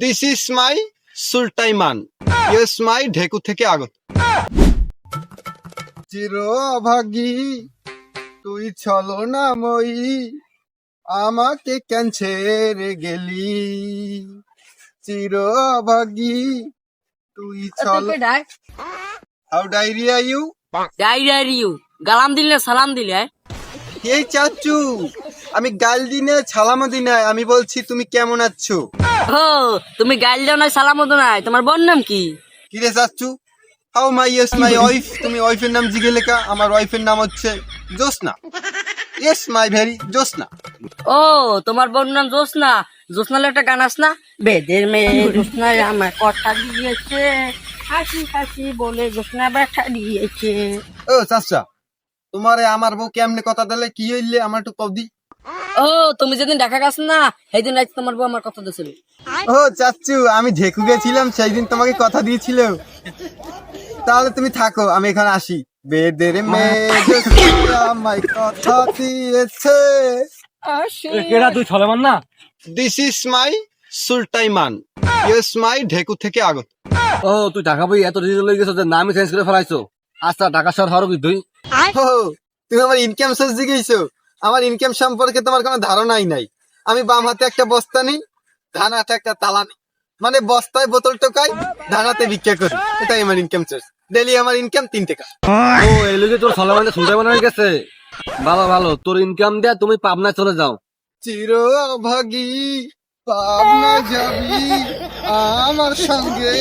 This is my Sultaiman, yes my ঢেকু থেকে আগত। চির অভাগী তুই ছলনাময়ী, আমাকে কেন ছেড়ে গেলি। চির অভাগী তুই হাউ ডায়রিয়া ইউ। ডাইরিউ গালাম দিলে সালাম দিলে এই চাচু, আমি গাল দিনে ছালামও দি নাই, আমি বলছি তুমি কেমন আছো। ও তুমি গাইল দাও নাই সালামও তো নাই, তোমার বোন নাম কি? কিরে চাচু, how my yes my wife, তুমি ওয়াইফের নাম জিগে লেখা, আমার ওয়াইফের নাম হচ্ছে জোসনা। ইয়েস মাই ভেরি জোসনা। ও তোমার বোন নাম জোসনা। জোসনার একটা গান আস না, বেদের মেয়ে জোসনা আমার কথা দিয়েছে, হাসি হাসি বলে জোসনা ব্যথা দিয়েছে। ও চাচা, তোমারে আমার বউ কেমনে কথা দিলে, কি হইলে আমার একটু কব দি। ও তুমি যেদিন দেখা গেছ না, সেই দিন রাত তোমার বউ আমার কথা দিয়েছিল। ও চাচু, আমি ঢেকু গেছিলাম সেই দিন তোমাকে কথা দিয়েছিল। তাহলে তুমি থাকো, আমি এখানে আসি। বেদের মেয়ে জোসনা আমায় কথা দিয়েছে। কেডা তুই ছলেমান না? This is my Sultaiman, yes my ঢেকু থেকে আগত। ও তুই ঢাকা বই এত ডিজিটাল হয়ে গেছো যে নামই চেঞ্জ করে ফেলাইছো। আচ্ছা ঢাকা শহর হরো কি তুই? ও, তুমি আমার ইনকাম সোর্স জিজ্ঞেসো। আমার ইনকাম সম্পর্কে তোমার কোনো ধারণাই নাই। আমি বাম হাতে একটা বস্তা নিই, ডান হাতে একটা তালা নিই, মানে বস্তায় বোতল টোকাই, ডান হাতে ভিক্ষা করি। এটাই আমার ইনকাম সোর্স। ডেলি আমার ইনকাম 3 টাকা। ও এই লোকে তোর ছলেমানটা শুনতে হয়ে গেছে। ভালো ভালো, তোর ইনকাম দেয়া তুমি পাবনায় চলে যাও। চির অভাগী পাবনা যাবি আমার সঙ্গে।